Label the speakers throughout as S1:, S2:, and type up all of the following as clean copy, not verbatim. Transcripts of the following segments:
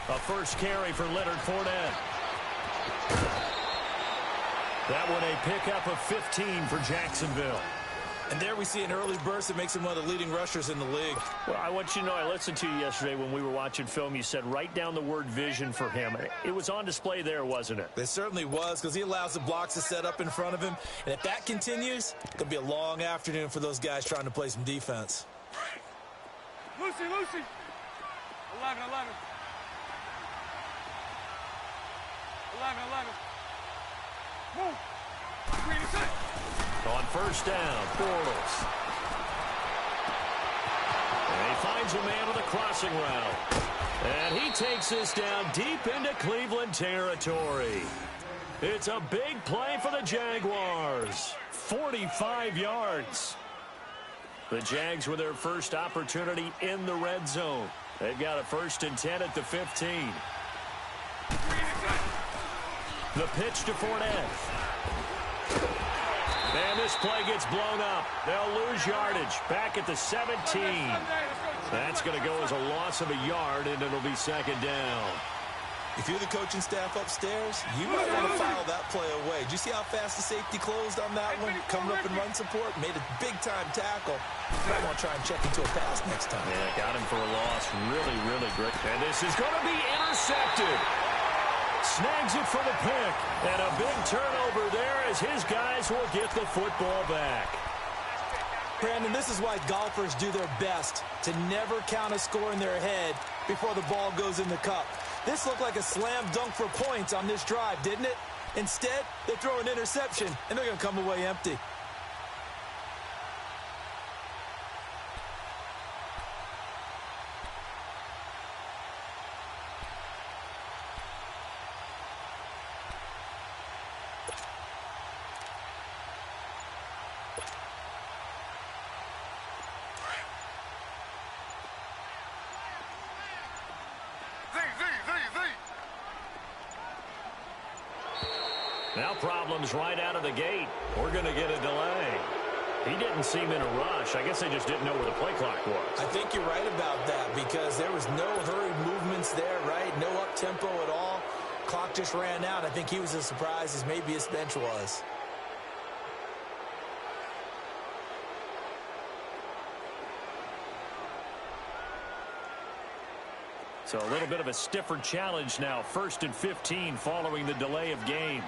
S1: A first carry for Leonard Fournette. That one a pickup of 15 for Jacksonville.
S2: And there we see an early burst that makes him one of the leading rushers in the league.
S1: Well, I want you to know, I listened to you yesterday when we were watching film. You said write down the word vision for him. It was on display there, wasn't it?
S2: It certainly was, because he allows the blocks to set up in front of him. And if that continues, it'll be a long afternoon for those guys trying to play some defense.
S3: Lucy. 11. 11. Move. Green is set.
S1: On first down, Bortles. And he finds a man with a crossing route. And he takes this down deep into Cleveland territory. It's a big play for the Jaguars. 45 yards. The Jags with their first opportunity in the red zone. They've got a 1st and 10 at the 15. The pitch to Fournette. And this play gets blown up. They'll lose yardage back at the 17. That's going to go as a loss of a yard, and it'll be 2nd down.
S2: If you're the coaching staff upstairs, you might want to file that play away. Did you see how fast the safety closed on that one? Coming up in run support, made a big-time tackle. Might want to try and check into a pass next time.
S1: Yeah, got him for a loss. Really great. And this is going to be intercepted. Snags it for the pick. And a big turnover there as his guys will get the football back.
S2: Brandon, this is why golfers do their best to never count a score in their head before the ball goes in the cup. This looked like a slam dunk for points on this drive, didn't it? Instead, they throw an interception, and they're going to come away empty.
S1: Now problems right out of the gate. We're going to get a delay. He didn't seem in a rush. I guess they just didn't know where the play clock was.
S2: I think you're right about that because there was no hurried movements there, right? No up-tempo at all. Clock just ran out. I think he was as surprised as maybe his bench was.
S1: So a little bit of a stiffer challenge now. 1st and 15 following the delay of game.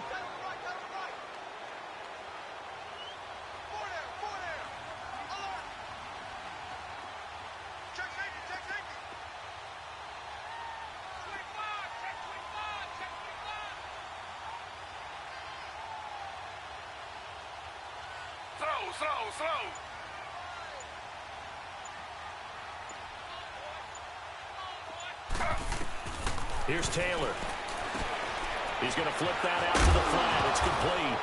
S3: Slow.
S1: Here's Taylor. He's going to flip that out to the flat. It's complete.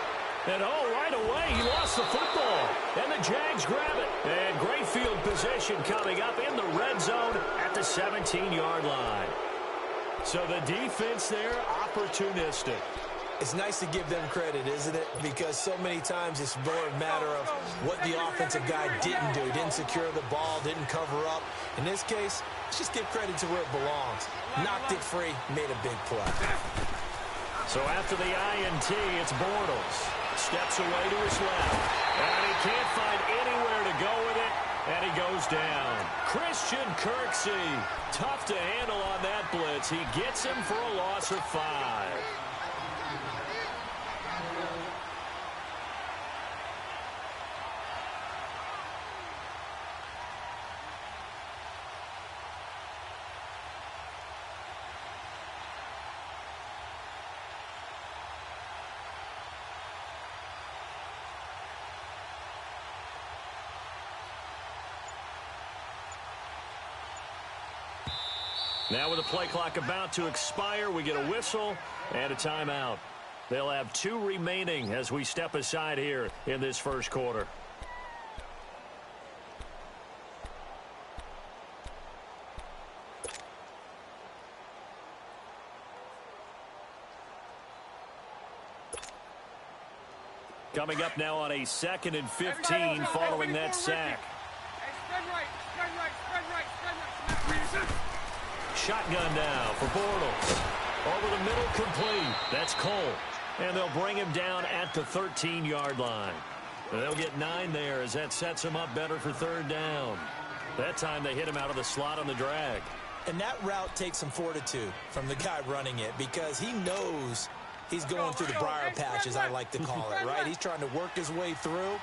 S1: And right away, he lost the football. And the Jags grab it. And great field position coming up in the red zone at the 17-yard line. So the defense there, opportunistic.
S2: It's nice to give them credit, isn't it? Because so many times it's more a matter of what the offensive guy didn't do. Didn't secure the ball, didn't cover up. In this case, let's just give credit to where it belongs. Knocked it free, made a big play.
S1: So after the INT, it's Bortles. Steps away to his left. And he can't find anywhere to go with it. And he goes down. Christian Kirksey. Tough to handle on that blitz. He gets him for a loss of 5. Now with the play clock about to expire, we get a whistle and a timeout. They'll have 2 remaining as we step aside here in this first quarter. Coming up now on a 2nd and 15 following that sack.
S3: Hey, spread right, spread right, spread right, spread right.
S1: Shotgun now for Bortles. Over the middle, complete. That's Cole. And they'll bring him down at the 13-yard line. They'll get 9 there as that sets him up better for 3rd down. That time they hit him out of the slot on the drag.
S2: And that route takes some fortitude from the guy running it because he knows he's going through the briar patch, as I like to call it, right? He's trying to work his way through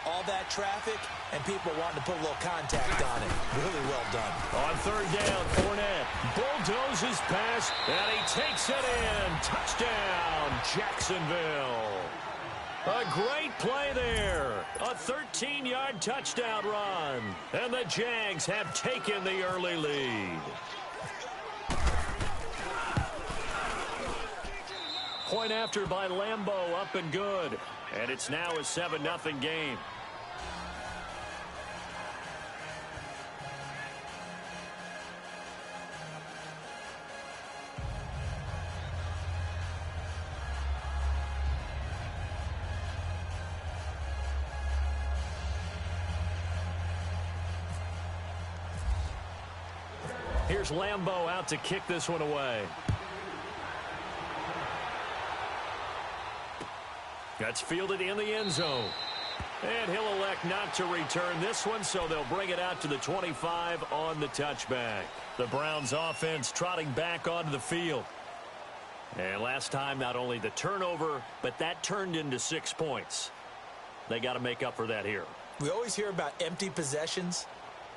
S2: all that traffic and people wanting to put a little contact on it. Really well done.
S1: On 3rd down, Fournette bulldozes pass, and he takes it in. Touchdown, Jacksonville. A great play there. A 13-yard touchdown run. And the Jags have taken the early lead. Point after by Lambeau, up and good. And it's now a 7-0 game. Here's Lambeau out to kick this one away. That's fielded in the end zone. And he'll elect not to return this one, so they'll bring it out to the 25 on the touchback. The Browns offense trotting back onto the field. And last time, not only the turnover, but that turned into 6 points. They got to make up for that here.
S2: We always hear about empty possessions,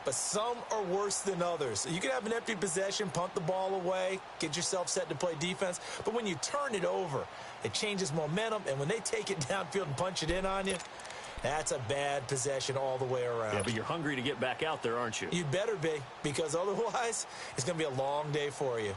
S2: but some are worse than others. You can have an empty possession, punt the ball away, get yourself set to play defense. But when you turn it over, it changes momentum. And when they take it downfield and punch it in on you, that's a bad possession all the way around.
S1: Yeah, but you're hungry to get back out there, aren't you?
S2: You'd better be, because otherwise it's going to be a long day for you.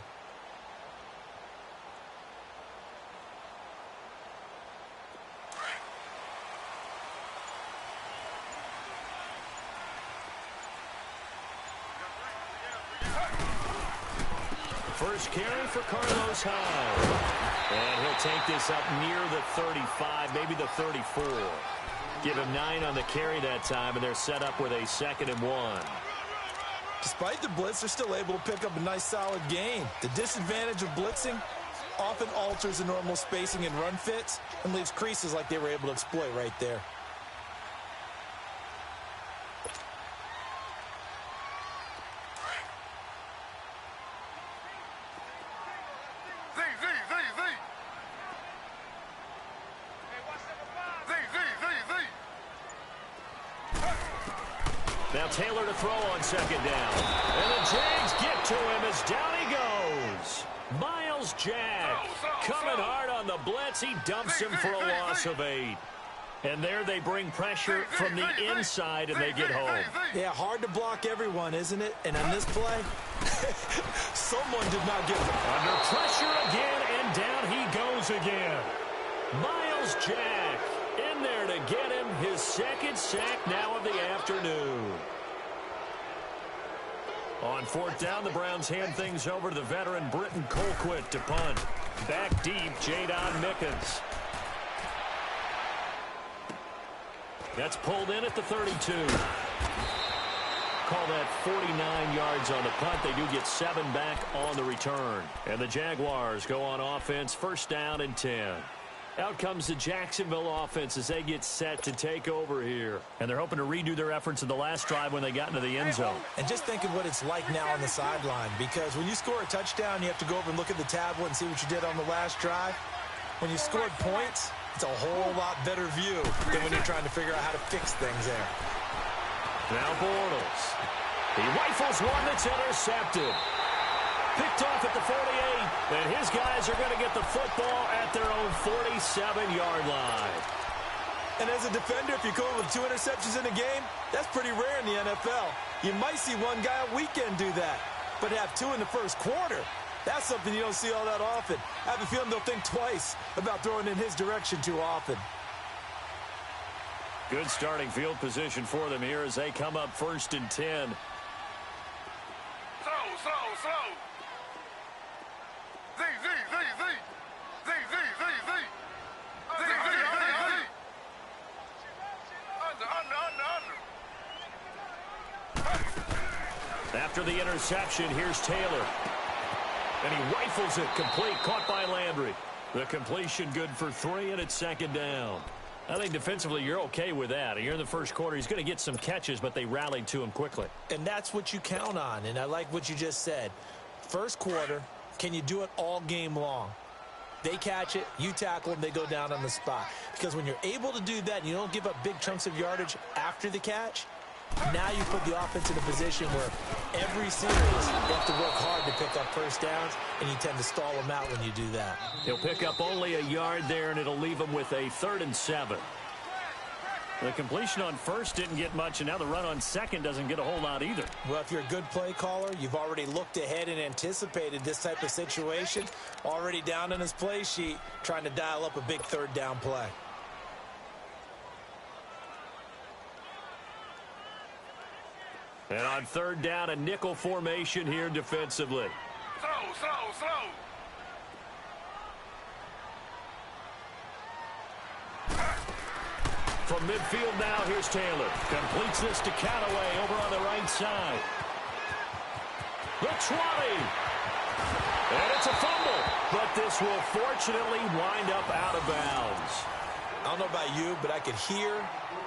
S1: First carry for Carlos Hyde. And he'll take this up near the 35, maybe the 34. Give him 9 on the carry that time, and they're set up with a 2nd and 1.
S2: Despite the blitz, they're still able to pick up a nice, solid gain. The disadvantage of blitzing often alters the normal spacing and run fits and leaves creases like they were able to exploit right there.
S1: Now Taylor to throw on 2nd down. And the Jags get to him as down he goes. Miles Jack coming hard on the blitz. He dumps him for a loss of 8. And there they bring pressure from the inside, and they get home.
S2: Yeah, hard to block everyone, isn't it? And on this play, someone did not get them.
S1: Under pressure again, and down he goes again. Miles Jack in there to get him his 2nd sack now of the afternoon. On 4th down, the Browns hand things over to the veteran Britton Colquitt to punt. Back deep, Jadon Mickens. That's pulled in at the 32. Call that 49 yards on the punt. They do get 7 back on the return. And the Jaguars go on offense, 1st down and 10. Out comes the Jacksonville offense as they get set to take over here. And they're hoping to redo their efforts in the last drive when they got into the end zone.
S2: And just think of what it's like now on the sideline, because when you score a touchdown, you have to go over and look at the tablet and see what you did on the last drive. When you scored points, it's a whole lot better view than when you're trying to figure out how to fix things there.
S1: Now Bortles. He rifles one that's intercepted. Picked off at the 48, and his guys are going to get the football at their own 47-yard line.
S2: And as a defender, if you go with 2 interceptions in a game, that's pretty rare in the NFL. You might see one guy a weekend do that, but have 2 in the first quarter, that's something you don't see all that often. I have a feeling they'll think twice about throwing in his direction too often.
S1: Good starting field position for them here as they come up 1st and 10.
S3: Slow. Z.
S1: After the interception, here's Taylor. And he rifles it complete, caught by Landry. The completion good for 3, and it's second down. I think defensively you're okay with that. Here in the first quarter, he's going to get some catches, but they rallied to him quickly.
S2: And that's what you count on, and I like what you just said. First quarter, can you do it all game long? They catch it, you tackle them, they go down on the spot. Because when you're able to do that and you don't give up big chunks of yardage after the catch, now you put the offense in a position where every series you have to work hard to pick up first downs, and you tend to stall them out when you do that.
S1: He'll pick up only a yard there, and it'll leave him with a 3rd and 7. The completion on first didn't get much, and now the run on second doesn't get a whole lot either.
S2: Well, if you're a good play caller, you've already looked ahead and anticipated this type of situation. Already down on his play sheet, trying to dial up a big 3rd down play.
S1: And on 3rd down, a nickel formation here defensively.
S3: Slow.
S1: From midfield now, here's Taylor. Completes this to Callaway over on the right side. The 20. And it's a fumble. But this will fortunately wind up out of bounds.
S2: I don't know about you, but I could hear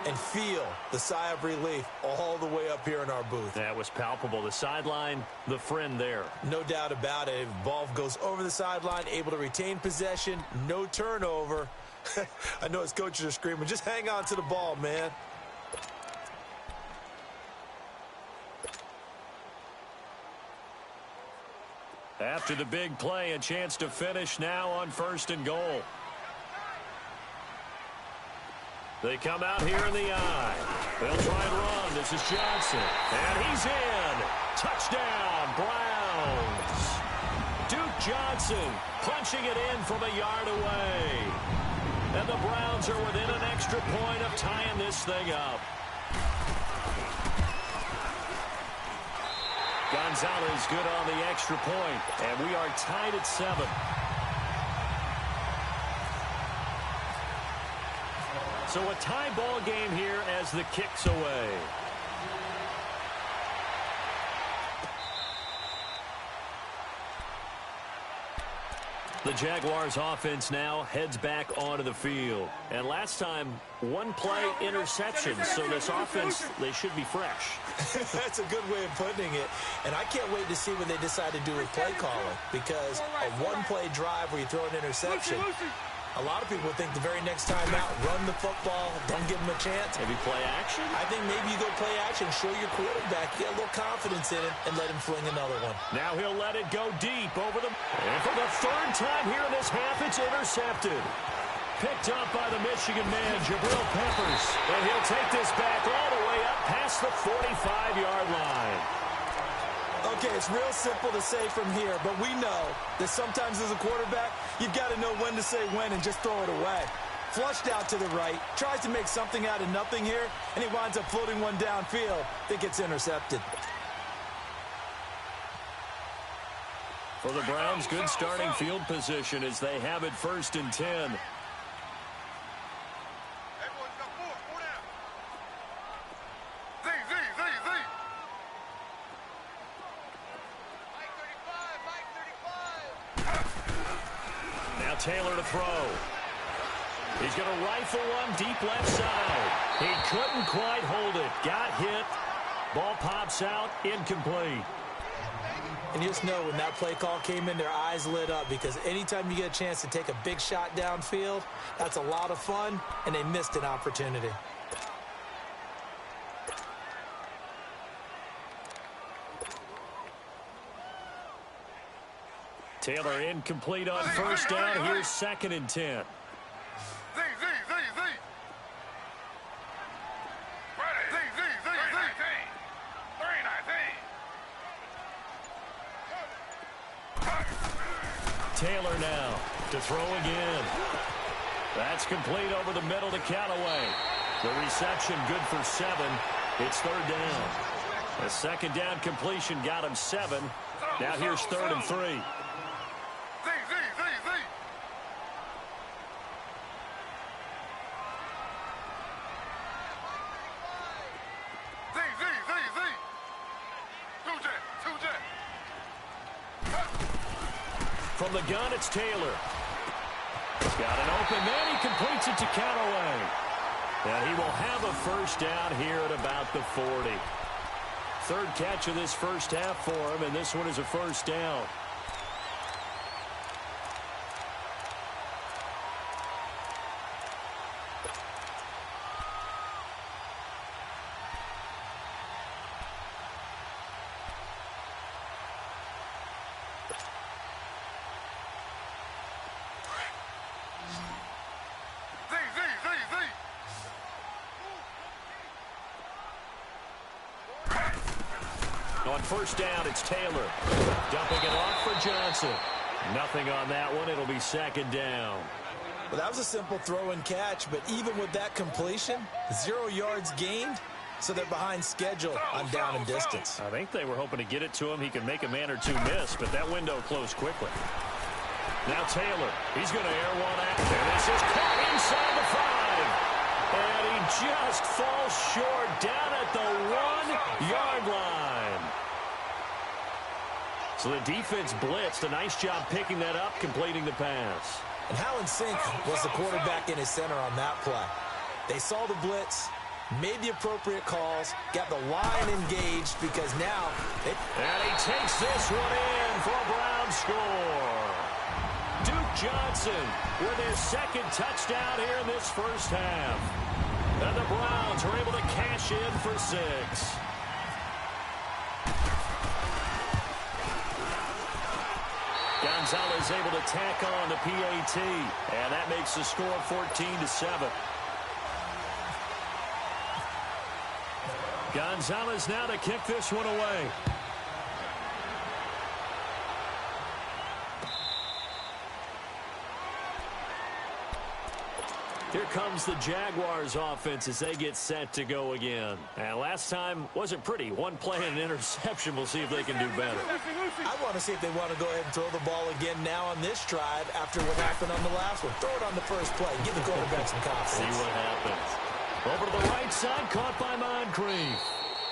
S2: and feel the sigh of relief all the way up here in our booth.
S1: That was palpable. The sideline, the friend there.
S2: No doubt about it. Ball goes over the sideline, able to retain possession, no turnover. I know his coaches are screaming, just hang on to the ball, man.
S1: After the big play, a chance to finish now on 1st and goal. They come out here in the eye. They'll try and run. This is Johnson. And he's in. Touchdown, Browns. Duke Johnson punching it in from a yard away. And the Browns are within an extra point of tying this thing up. Gonzalez good on the extra point. And we are tied at 7. So a tie ball game here as the kick's away. The Jaguars offense now heads back onto the field. And last time, 1 play interception. So this offense, they should be fresh.
S2: That's a good way of putting it. And I can't wait to see what they decide to do with play calling. Because a 1-play drive where you throw an interception, a lot of people think the very next time out, run the football, don't give them a chance.
S1: Maybe play action?
S2: I think maybe you go play action, show your quarterback, get a little confidence in it, and let him fling another one.
S1: Now he'll let it go deep over the... And for the 3rd time here in this half, it's intercepted. Picked up by the Michigan man, Jabril Peppers. And he'll take this back all the way up past the 45-yard line.
S2: Okay, it's real simple to say from here, but we know that sometimes as a quarterback, you've got to know when to say when and just throw it away. Flushed out to the right, tries to make something out of nothing here, and he winds up floating one downfield that gets intercepted.
S1: For the Browns, good starting field position as they have it 1st and 10. Taylor to throw. He's going to rifle one deep left side. He couldn't quite hold it. Got hit. Ball pops out. Incomplete.
S2: And you just know when that play call came in, their eyes lit up because anytime you get a chance to take a big shot downfield, that's a lot of fun, and they missed an opportunity.
S1: Taylor incomplete on 1st down. Here's 2nd and 10. Taylor now to throw again. That's complete over the middle to Callaway. The reception good for 7. It's 3rd down. A 2nd down completion got him 7. Now here's 3rd and 3. From the gun, it's Taylor. He's got an open man. He completes it to Callaway. And he will have a first down here at about the 40. Third catch of this first half for him, and this one is a first down. On first down, it's Taylor. Dumping it off for Johnson. Nothing on that one. It'll be second down.
S2: Well, that was a simple throw and catch, but even with that completion, 0 yards gained, so they're behind schedule on down and distance.
S1: I think they were hoping to get it to him. He can make a man or two miss, but that window closed quickly. Now Taylor. He's going to air one out. And this is caught inside the 5. And he just falls short down at the 1-yard line. So the defense blitzed. A nice job picking that up, completing the pass.
S2: And how in sync was the quarterback in his center on that play? They saw the blitz, made the appropriate calls, got the line engaged because now...
S1: And he takes this one in for a Brown score. Duke Johnson with his second touchdown here in this first half. And the Browns are able to cash in for 6. Gonzalez able to tack on the PAT. And that makes the score 14-7. Gonzalez now to kick this one away. Here comes the Jaguars offense as they get set to go again. And last time wasn't pretty. One play and an interception. We'll see if they can do better.
S2: I want to see if they want to go ahead and throw the ball again now on this drive after what happened on the last one. Throw it on the first play. Give the quarterback some confidence.
S1: See what happens. Over to the right side, caught by Moncrief.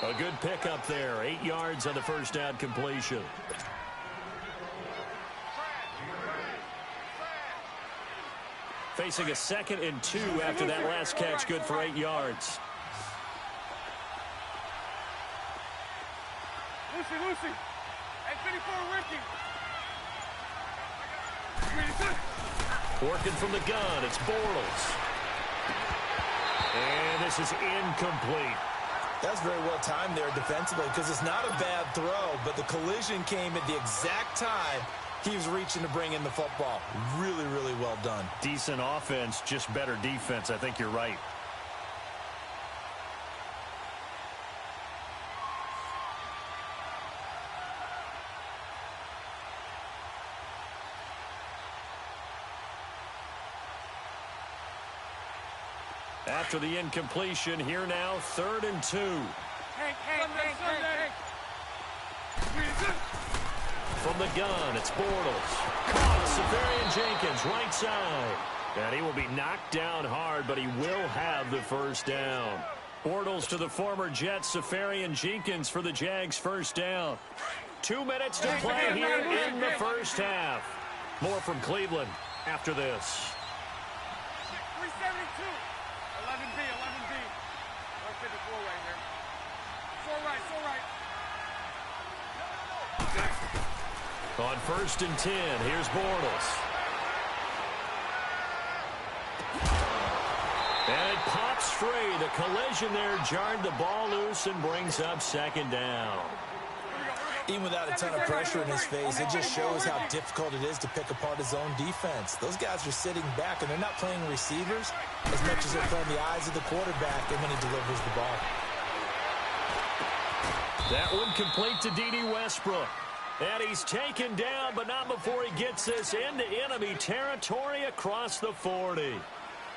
S1: A good pickup there. 8 yards on the first down completion. Facing a 2nd and 2 after that last catch, good for 8 yards.
S3: Lucy. And 24 Ricky.
S1: Working from the gun, it's Bortles. And this is incomplete.
S2: That's very well timed there defensively because it's not a bad throw, but the collision came at the exact time he was reaching to bring in the football. Really, really well done.
S1: Decent offense, just better defense. I think you're right. After the incompletion, here now, 3rd and 2.
S3: Hank.
S1: From the gun, it's Bortles. Caught, Safarian Jenkins, right side. And he will be knocked down hard, but he will have the first down. Bortles to the former Jet, Safarian Jenkins for the Jags' first down. 2 minutes to play here in the first half. More from Cleveland after this.
S3: 372. 11B. 154 right here. 4 right.
S1: On 1st and 10, here's Bortles. And it pops free. The collision there jarred the ball loose and brings up 2nd down.
S2: Even without a ton of pressure in his face, it just shows how difficult it is to pick apart his own defense. Those guys are sitting back, and they're not playing receivers as much as they're playing the eyes of the quarterback and when he delivers the ball.
S1: That one complete to D.D. Westbrook. And he's taken down, but not before he gets this into enemy territory across the 40.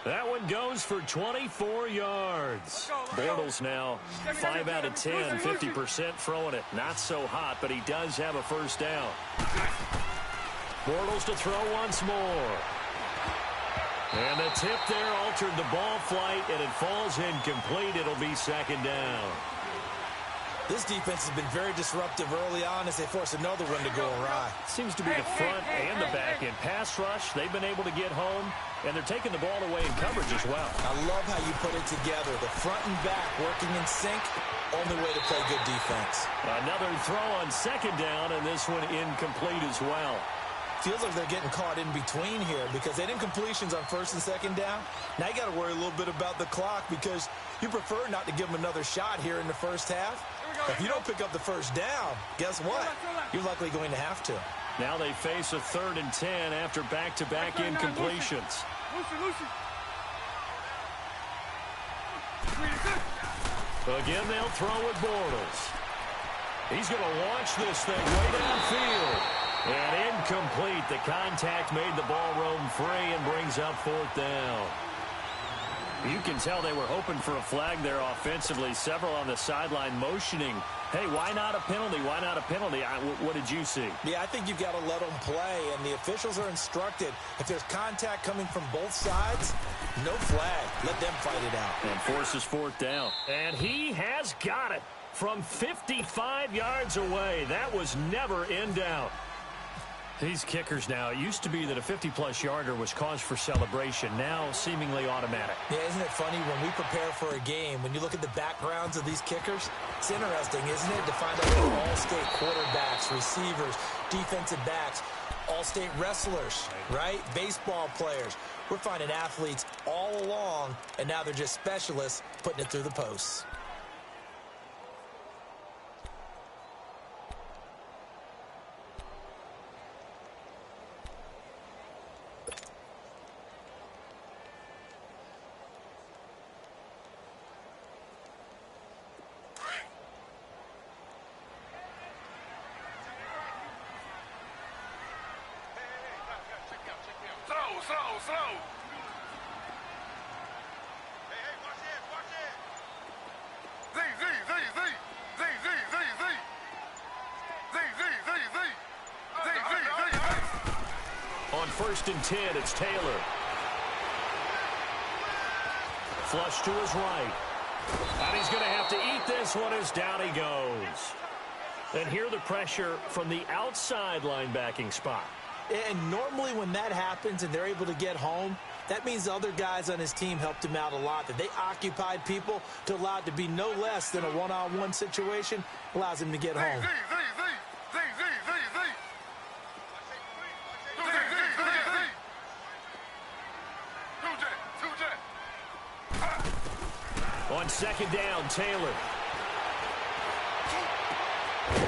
S1: That one goes for 24 yards. Bortles now 5 out of 10, 50% throwing it. Not so hot, but he does have a first down. Bortles to throw once more. And the tip there altered the ball flight, and it falls incomplete. It'll be 2nd down.
S2: This defense has been very disruptive early on as they force another one to go awry.
S1: Seems to be the front and the back end. Pass rush, they've been able to get home, and they're taking the ball away in coverage as well.
S2: I love how you put it together. The front and back working in sync, only way to play good defense.
S1: Another throw on second down, and this one incomplete as well.
S2: Feels like they're getting caught in between here because they didn't completions on first and second down. Now you got to worry a little bit about the clock because you prefer not to give them another shot here in the first half. If you don't pick up the first down, guess what? You're likely going to have to.
S1: Now they face a 3rd and 10 after back-to-back incompletions. Again, they'll throw with Bortles. He's going to launch this thing way downfield. And incomplete. The contact made the ball roam free and brings up 4th down. You can tell they were hoping for a flag there offensively. Several on the sideline motioning. Hey, why not a penalty? Why not a penalty? What did you see?
S2: Yeah, I think you've got to let them play, and the officials are instructed. If there's contact coming from both sides, no flag. Let them fight it out.
S1: And forces 4th down. And he has got it from 55 yards away. That was never in doubt. These kickers now, it used to be that a 50-plus yarder was cause for celebration. Now, seemingly automatic.
S2: Yeah, isn't it funny when we prepare for a game, when you look at the backgrounds of these kickers, it's interesting, isn't it, to find out they're all-state quarterbacks, receivers, defensive backs, all-state wrestlers, right? Baseball players. We're finding athletes all along, and now they're just specialists putting it through the posts.
S3: Slow. Hey, watch it. Z.
S1: On 1st and 10, it's Taylor. Flush to his right. And he's going to have to eat this one as down he goes. And here the pressure from the outside linebacking spot.
S2: And normally when that happens and they're able to get home, that means the other guys on his team helped him out a lot. That they occupied people to allow it to be no less than a one-on-one situation, allows him to get home.
S1: On 2nd down, Taylor.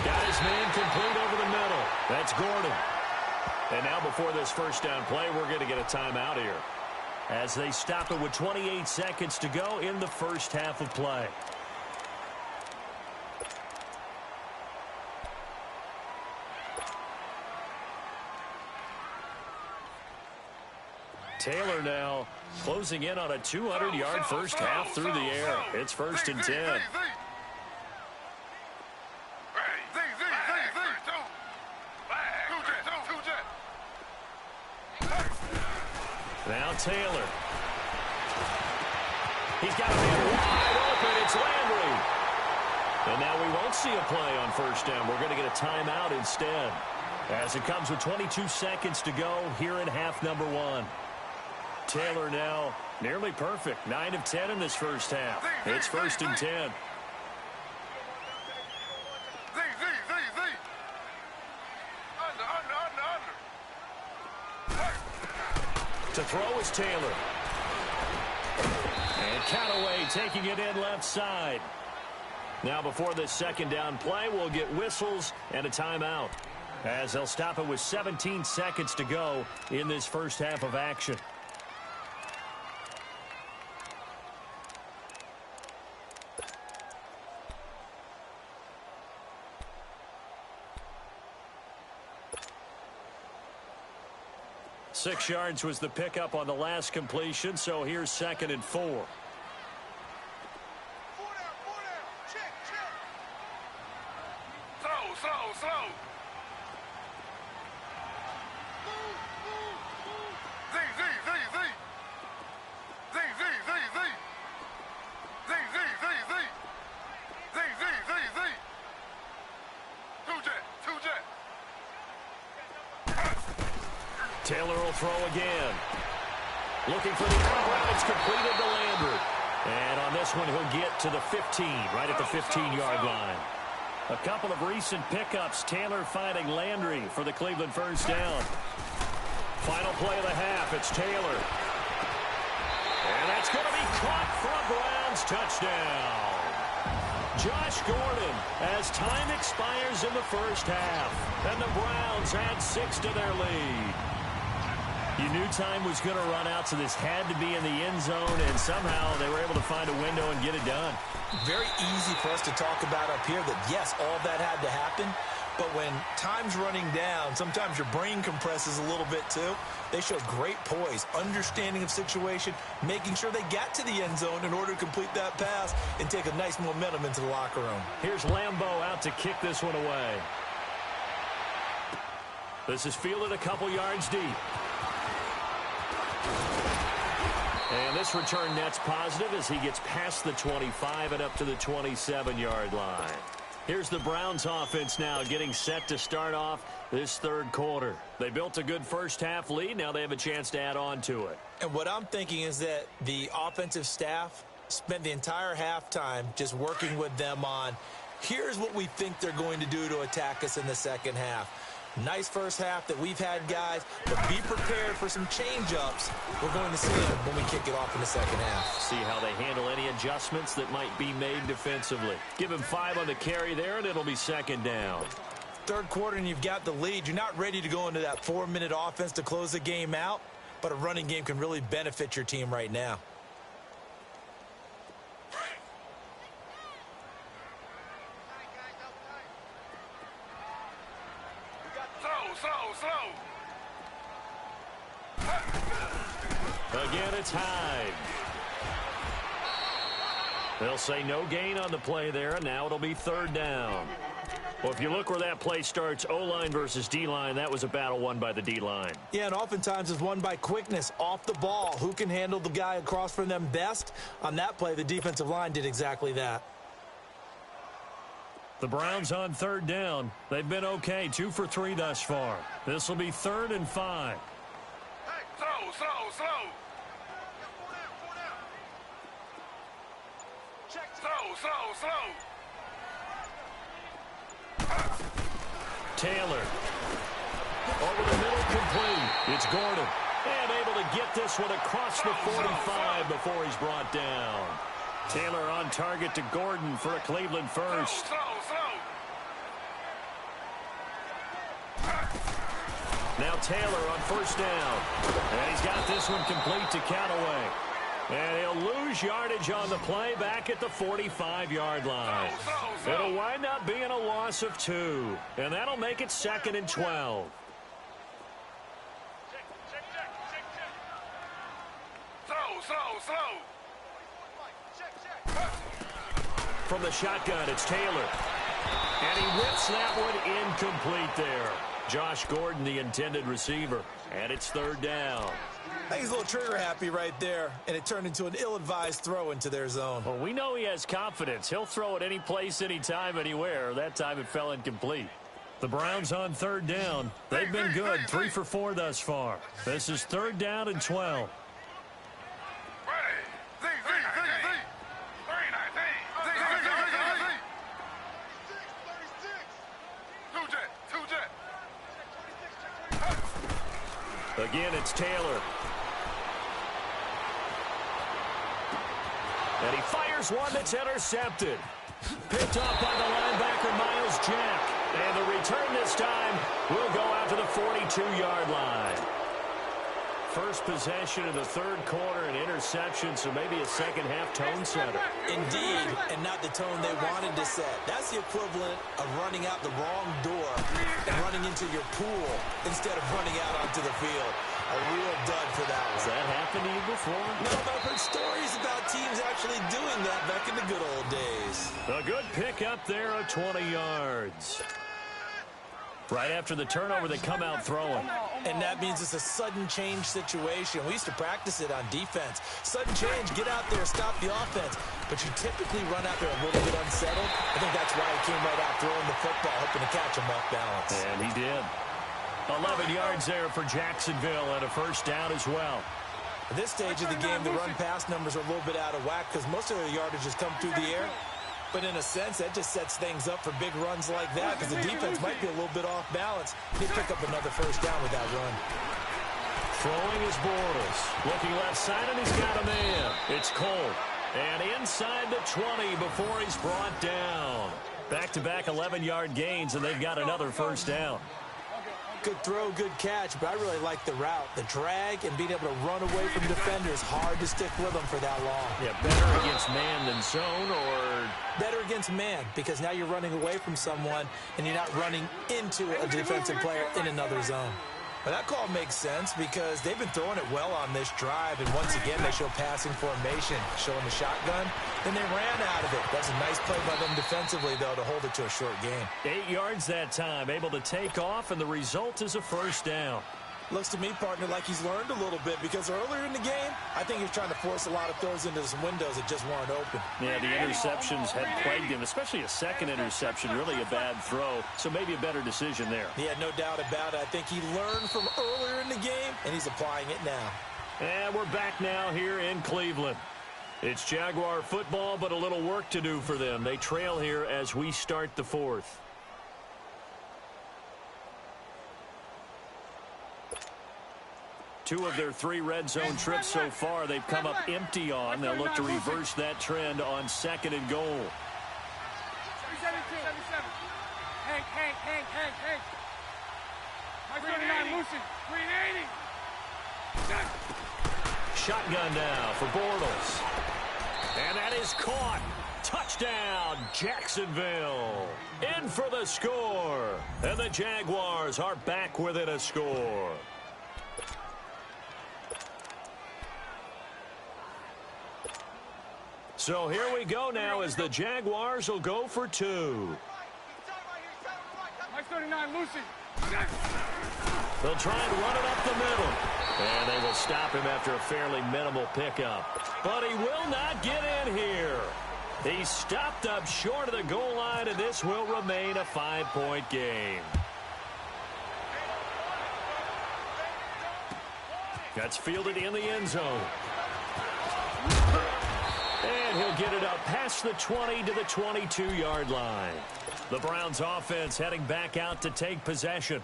S1: Got his man complete over the middle. That's Gordon. And now before this 1st down play, we're going to get a timeout here as they stop it with 28 seconds to go in the first half of play. Taylor now closing in on a 200-yard first half through the air. It's 1st and 10. Now Taylor. He's got a man wide open. It's Landry. And now we won't see a play on 1st down. We're going to get a timeout instead, as it comes with 22 seconds to go here in half number 1. Taylor now nearly perfect. 9 of 10 in this first half. It's 1st and 10. To throw is Taylor. And Callaway taking it in left side. Now before this 2nd down play, we'll get whistles and a timeout, as they'll stop it with 17 seconds to go in this first half of action. Six yards was the pickup on the last completion, so here's 2nd and 4.
S3: Check. Slow. Z.
S1: Taylor will throw again. Looking for the out route. It's completed to Landry. And on this one, he'll get to the 15, right at the 15-yard line. A couple of recent pickups. Taylor finding Landry for the Cleveland first down. Final play of the half. It's Taylor. And that's going to be caught for a Browns touchdown. Josh Gordon, as time expires in the first half, and the Browns add 6 to their lead. You knew time was going to run out, so this had to be in the end zone, and somehow they were able to find a window and get it done.
S2: Very easy for us to talk about up here that, yes, all that had to happen, but when time's running down, sometimes your brain compresses a little bit too. They showed great poise, understanding of situation, making sure they got to the end zone in order to complete that pass and take a nice momentum into the locker room.
S1: Here's Lambeau out to kick this one away. This is fielded a couple yards deep. And this return net's positive as he gets past the 25 and up to the 27-yard line. Here's the Browns offense now getting set to start off this third quarter. They built a good first half lead. Now they have a chance to add on to it.
S2: And what I'm thinking is that the offensive staff spent the entire halftime just working with them on, here's what we think they're going to do to attack us in the second half. Nice first half that we've had, guys, but be prepared for some change-ups. We're going to see them when we kick it off in the second half.
S1: See how they handle any adjustments that might be made defensively. Give him 5 on the carry there, and it'll be second down.
S2: Third quarter, and you've got the lead. You're not ready to go into that 4-minute offense to close the game out, but a running game can really benefit your team right now.
S1: Again, it's Hyde. They'll say no gain on the play there, and now it'll be third down. Well, if you look where that play starts, O-line versus D-line, that was a battle won by the D-line.
S2: Yeah, and oftentimes it's won by quickness off the ball. Who can handle the guy across from them best? On that play, the defensive line did exactly that.
S1: The Browns on third down. They've been okay, 2 for 3 thus far. This will be 3rd and 5.
S3: Slow. Slow.
S1: Taylor. Over the middle, complete. It's Gordon. And able to get this one across the 45 before he's brought down. Taylor on target to Gordon for a Cleveland first. Now Taylor on first down. And he's got this one complete to Callaway. And he'll lose yardage on the play back at the 45-yard line. It'll wind up being a loss of 2. And that'll make it 2nd and 12. From the shotgun, it's Taylor. And he whips that one incomplete there. Josh Gordon, the intended receiver. And it's third down.
S2: I think he's a little trigger happy right there, and it turned into an ill-advised throw into their zone.
S1: Well, we know he has confidence. He'll throw it any place, anytime, anywhere. That time it fell incomplete. The Browns on third down. They've been good, 3 for 4 thus far. This is 3rd down and 12. Again, it's Taylor. And he fires one that's intercepted. Picked off by the linebacker, Miles Jack. And the return this time will go out to the 42-yard line. First possession of the third quarter, an interception, so maybe a second-half tone setter.
S2: Indeed, and not the tone they wanted to set. That's the equivalent of running out the wrong door and running into your pool instead of running out onto the field. A real dud for that one.
S1: Has that happened to you before?
S2: No, but I've heard stories about teams actually doing that back in the good old days.
S1: A good pickup there of 20 yards. Right after the turnover, they come out throwing.
S2: And that means it's a sudden change situation. We used to practice it on defense. Sudden change, get out there, stop the offense. But you typically run out there a little bit unsettled. I think that's why he came right out throwing the football, hoping to catch him off balance.
S1: And he did. 11 yards there for Jacksonville and a first down as well.
S2: At this stage of the game, the run-pass numbers are a little bit out of whack because most of their yardage has come through the air. But in a sense, that just sets things up for big runs like that because the defense might be a little bit off balance. They pick up another first down with that run.
S1: Throwing is Bortles. Looking left side, and he's got a man. It's Cole. And inside the 20 before he's brought down. Back-to-back 11-yard gains, and they've got another first down.
S2: Good throw, good catch, but I really like the route. The drag and being able to run away from defenders, hard to stick with them for that long.
S1: Yeah, better against man than zone, or?
S2: Better against man, because now you're running away from someone and you're not running into a defensive player in another zone. But that call makes sense because they've been throwing it well on this drive, and once again, they show passing formation, showing the shotgun. Then they ran out of it. That's a nice play by them defensively, though, to hold it to a short game.
S1: 8 yards that time, able to take off, and the result is a first down.
S2: Looks to me, partner, like he's learned a little bit because earlier in the game, I think he was trying to force a lot of throws into some windows that just weren't open.
S1: Yeah, the interceptions had plagued him, especially a second interception, really a bad throw, so maybe a better decision there.
S2: Yeah, no doubt about it. I think he learned from earlier in the game, and he's applying it now.
S1: And we're back now here in Cleveland. It's Jaguar football, but a little work to do for them. They trail here as we start the fourth. Two of their 3 red zone trips so far, they've come up empty on. They'll look to reverse that trend on 2nd and goal.
S3: 77. Hank. 389, Lucy. 380.
S1: Shotgun now for Bortles. And that is caught. Touchdown, Jacksonville. In for the score. And the Jaguars are back within a score. So here we go now as the Jaguars will go for 2.
S3: 39, Lucy.
S1: They'll try and run it up the middle. And they will stop him after a fairly minimal pickup. But he will not get in here. He's stopped up short of the goal line, and this will remain a 5-point game. That's fielded in the end zone. And he'll get it up past the 20 to the 22-yard line. The Browns offense heading back out to take possession.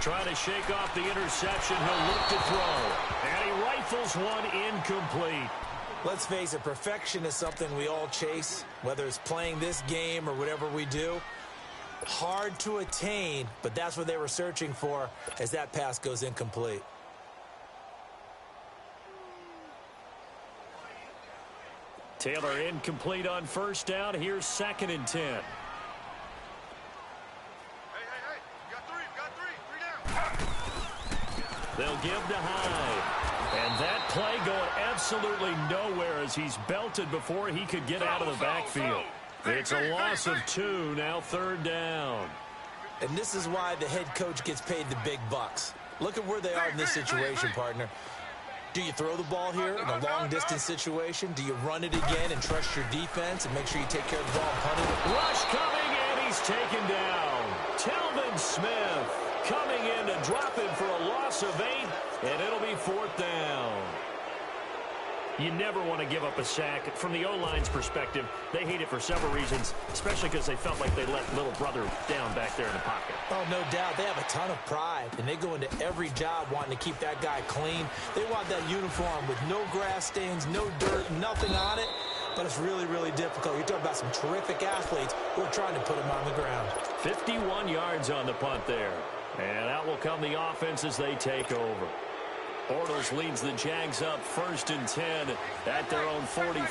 S1: Trying to shake off the interception. He'll look to throw. And he rifles one incomplete.
S2: Let's face it, perfection is something we all chase, whether it's playing this game or whatever we do. Hard to attain, but that's what they were searching for as that pass goes incomplete.
S1: Taylor incomplete on first down. Here's 2nd and 10. They'll give to Hyde. And that play going absolutely nowhere as he's belted before he could get out of the backfield. It's a loss of 2, now 3rd down.
S2: And this is why the head coach gets paid the big bucks. Look at where they are in this situation, partner. Do you throw the ball here in a long-distance situation? Do you run it again and trust your defense and make sure you take care of the ball and punt it?
S1: Rush coming, and he's taken down. Telvin Smith coming in to drop him for a loss of 8, and it'll be 4th down. You never want to give up a sack. From the O-line's perspective, they hate it for several reasons, especially because they felt like they let little brother down back there in the pocket.
S2: Oh, no doubt. They have a ton of pride, and they go into every job wanting to keep that guy clean. They want that uniform with no grass stains, no dirt, nothing on it. But it's really, really difficult. You're talking about some terrific athletes who are trying to put him on the ground.
S1: 51 yards on the punt there. And out will come the offense as they take over. Bortles leads the Jags up 1st and 10 at their own 43.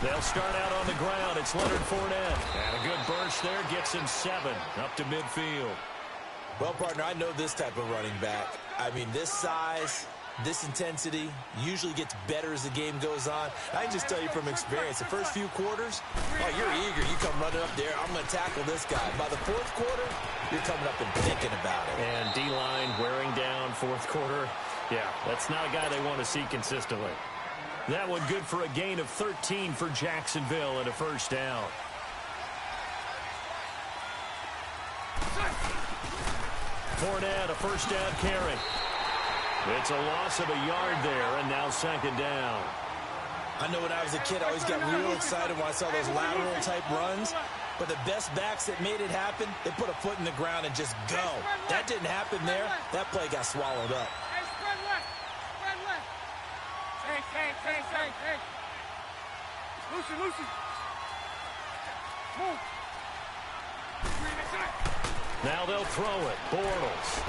S1: They'll start out on the ground. It's Leonard Fournette. And a good burst there gets him 7 up to midfield.
S2: Well, partner, I know this type of running back. I mean, this size, This intensity usually gets better as the game goes on. I can just tell you from experience, the first few quarters, oh, you're eager. You come running up there, I'm going to tackle this guy. By the fourth quarter, you're coming up and thinking about it.
S1: And D-line wearing down fourth quarter. Yeah, that's not a guy they want to see consistently. That one good for a gain of 13 for Jacksonville and a first down. Fournette, a first down carry. It's a loss of a yard there, and now second down.
S2: I know when I was a kid, I always got real excited when I saw those lateral-type runs. But the best backs that made it happen, they put a foot in the ground and just go. That didn't happen there. That play got swallowed up.
S3: Hey, spread left. Spread left. Hey. Lucy. Move.
S1: Now they'll throw it. Bortles.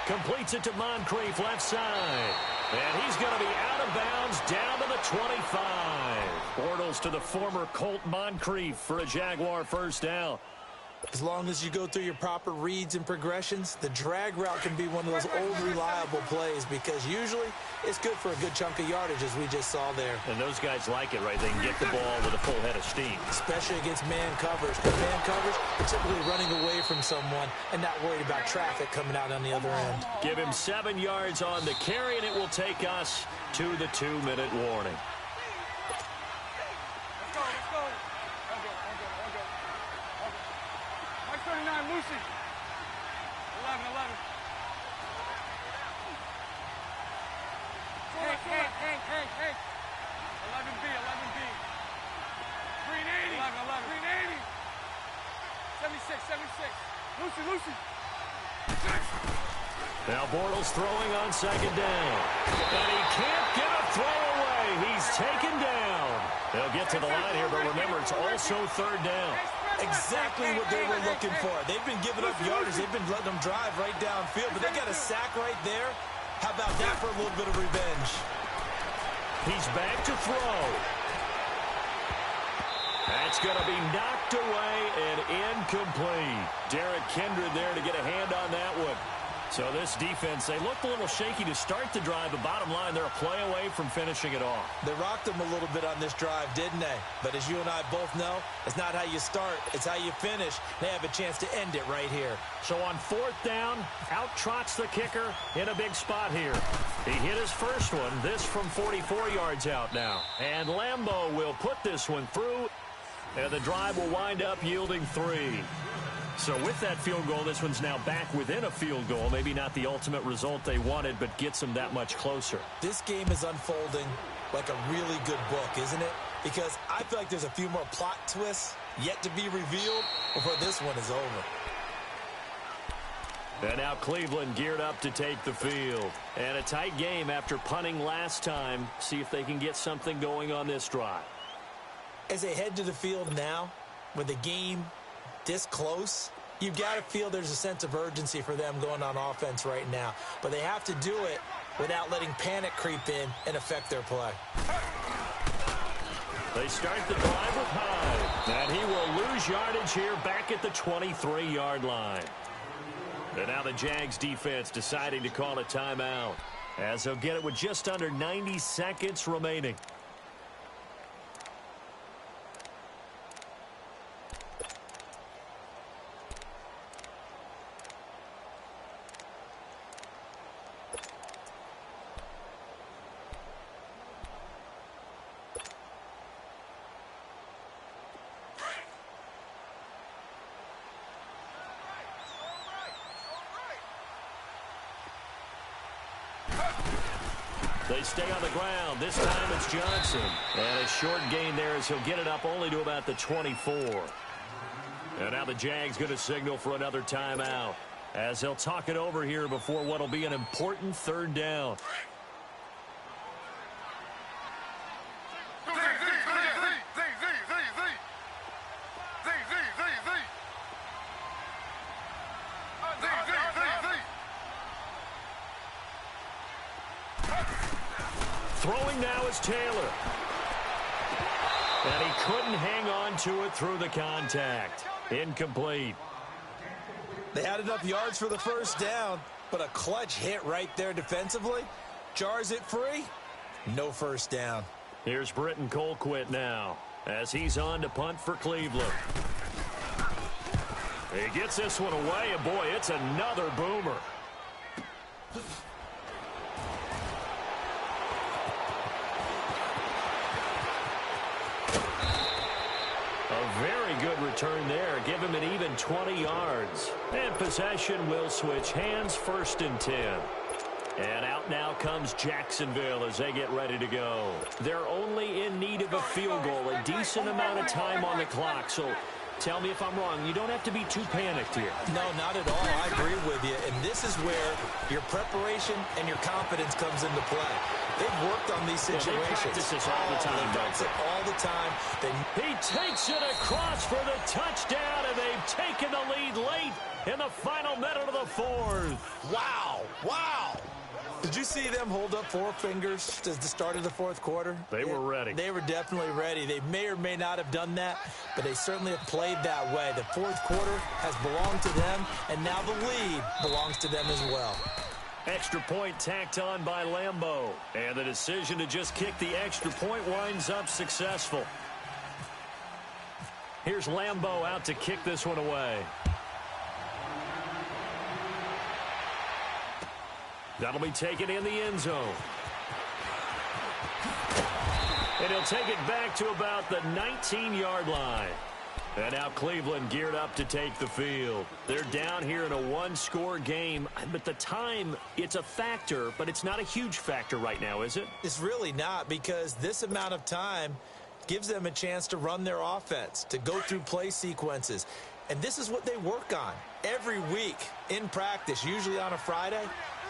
S1: Completes it to Moncrief, left side. And he's going to be out of bounds down to the 25. Bortles to the former Colt Moncrief for a Jaguar first down.
S2: As long as you go through your proper reads and progressions, the drag route can be one of those old reliable plays because usually it's good for a good chunk of yardage, as we just saw there.
S1: And those guys like it, right? They can get the ball with a full head of steam.
S2: Especially against man coverage. Because man coverage, they're typically running away from someone and not worried about traffic coming out on the other end.
S1: Give him 7 yards on the carry, and it will take us to the 2-minute warning.
S3: Lucy. 11. 11B. 11B. Green 80. 11. Green 80. 76. Lucy.
S1: Now Bortles throwing on second down. And he can't get a throw away. He's taken down. They'll get to the line here, but remember, it's also third down.
S2: Exactly what they were looking for. They've been giving up yardage. They've been letting them drive right downfield, but they got a sack right there. How about that for a little bit of revenge?
S1: He's back to throw. That's going to be knocked away and incomplete. Derrick Kindred there to get a hand on that one. So this defense, they looked a little shaky to start the drive, but bottom line, they're a play away from finishing it off.
S2: They rocked them a little bit on this drive, didn't they? But as you and I both know, it's not how you start, it's how you finish. They have a chance to end it right here.
S1: So on fourth down, out trots the kicker in a big spot here. He hit his first one, this from 44 yards out now. And Lambeau will put this one through, and the drive will wind up yielding 3. So with that field goal, this one's now back within a field goal. Maybe not the ultimate result they wanted, but gets them that much closer.
S2: This game is unfolding like a really good book, isn't it? Because I feel like there's a few more plot twists yet to be revealed before this one is over.
S1: And now Cleveland geared up to take the field. And a tight game after punting last time. See if they can get something going on this drive.
S2: As they head to the field now, with the game this close, you've got to feel there's a sense of urgency for them going on offense right now. But they have to do it without letting panic creep in and affect their play.
S1: They start the drive with Hyde. And he will lose yardage here back at the 23-yard line. And now the Jags defense deciding to call a timeout, as they'll get it with just under 90 seconds remaining. They stay on the ground. This time it's Johnson. And a short gain there as he'll get it up only to about the 24. And now the Jags going to signal for another timeout, as they'll talk it over here before what will be an important third down. Throwing now is Taylor. And he couldn't hang on to it through the contact. Incomplete.
S2: They had enough yards for the first down, but a clutch hit right there defensively. Jars it free. No first down.
S1: Here's Britton Colquitt now as he's on to punt for Cleveland. He gets this one away, and boy, it's another boomer. A very good return there. Give him an even 20 yards. And possession will switch hands, 1st and 10. And out now comes Jacksonville as they get ready to go. They're only in need of a field goal, a decent amount of time on the clock. So tell me if I'm wrong. You don't have to be too panicked here.
S2: No, not at all. I agree with you. And this is where your preparation and your confidence comes into play. They've worked on these situations.
S1: They practice this all the time.
S2: They practice it all the time.
S1: He takes it across for the touchdown, and they've taken the lead late in the final minute of the 4th.
S2: Wow. Wow. Did you see them hold up 4 fingers at the start of the 4th quarter?
S1: They were ready.
S2: They were definitely ready. They may or may not have done that, but they certainly have played that way. The 4th quarter has belonged to them, and now the lead belongs to them as well.
S1: Extra point tacked on by Lambeau. And the decision to just kick the extra point winds up successful. Here's Lambeau out to kick this one away. That'll be taken in the end zone. And he'll take it back to about the 19-yard line. And now Cleveland geared up to take the field. They're down here in a 1-score game. But the time, it's a factor, but it's not a huge factor right now, is it?
S2: It's really not, because this amount of time gives them a chance to run their offense, to go through play sequences. And this is what they work on every week in practice, usually on a Friday.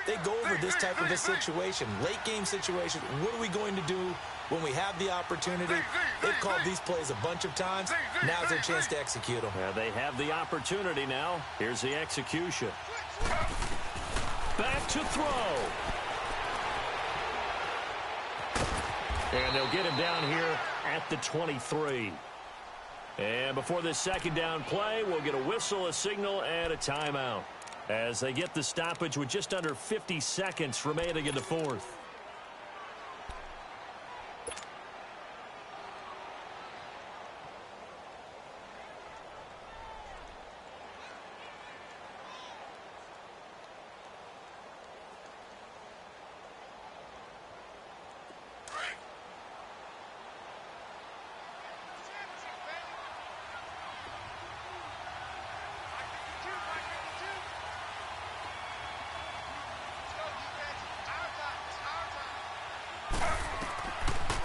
S2: They go over this type of a situation, late-game situation. What are we going to do when we have the opportunity? They've called these plays a bunch of times. Now's their chance to execute them.
S1: Yeah, they have the opportunity now. Here's the execution. Back to throw. And they'll get him down here at the 23. And before this 2nd down play, we'll get a whistle, a signal, and a timeout, as they get the stoppage with just under 50 seconds remaining in the 4th.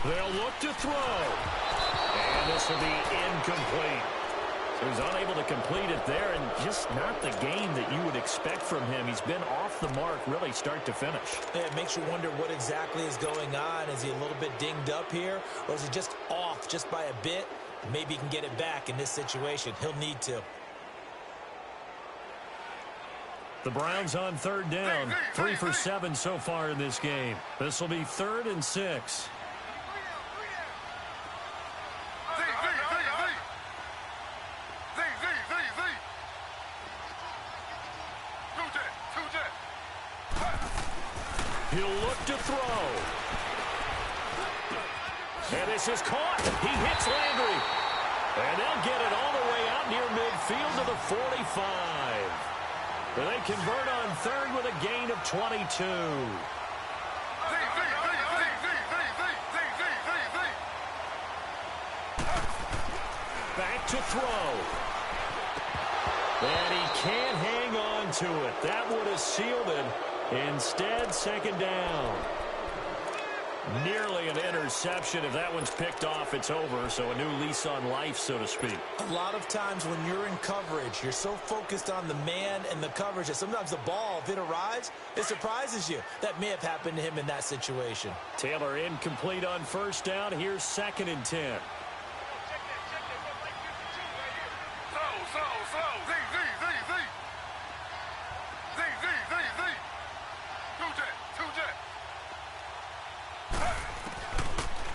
S1: They'll look to throw. And this will be incomplete. So he's unable to complete it there, and just not the game that you would expect from him. He's been off the mark really start to finish.
S2: Yeah, it makes you wonder what exactly is going on. Is he a little bit dinged up here, or is he just off just by a bit? Maybe he can get it back in this situation. He'll need to.
S1: The Browns on 3rd down. 3 for 7 so far in this game. This will be 3rd and 6. He'll look to throw. And this is caught. He hits Landry. And they'll get it all the way out near midfield to the 45. And they convert on 3rd with a gain of 22. Back to throw. And he can't hang on to it. That would have sealed it. Instead, 2nd down. Nearly an interception. If that one's picked off, it's over. So a new lease on life, so to speak.
S2: A lot of times when you're in coverage, you're so focused on the man and the coverage that sometimes the ball, if it arrives, it surprises you. That may have happened to him in that situation.
S1: Taylor incomplete on 1st down. Here's 2nd and 10.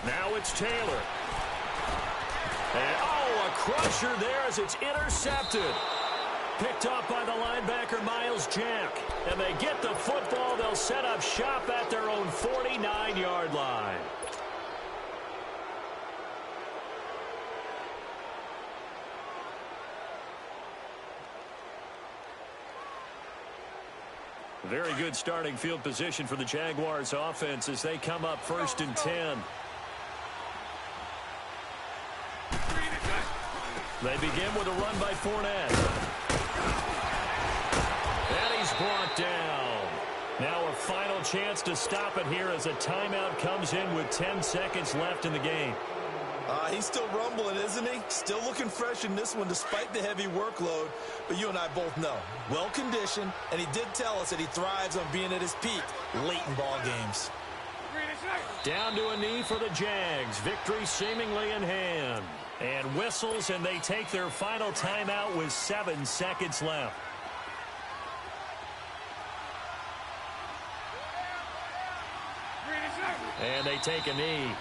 S1: Now it's Taylor. And, oh, a crusher there as it's intercepted. picked off by the linebacker, Miles Jack. And they get the football. They'll set up shop at their own 49-yard line. Very good starting field position for the Jaguars offense as they come up 1st and 10. They begin with a run by Fournette. And he's brought down. Now a final chance to stop it here as a timeout comes in with 10 seconds left in the game.
S2: He's still rumbling, isn't he? Still looking fresh in this one despite the heavy workload. But you and I both know, well-conditioned, and he did tell us that he thrives on being at his peak late in ball games.
S1: Down to a knee for the Jags. Victory seemingly in hand. And whistles, and they take their final timeout with 7 seconds left. And they take a knee.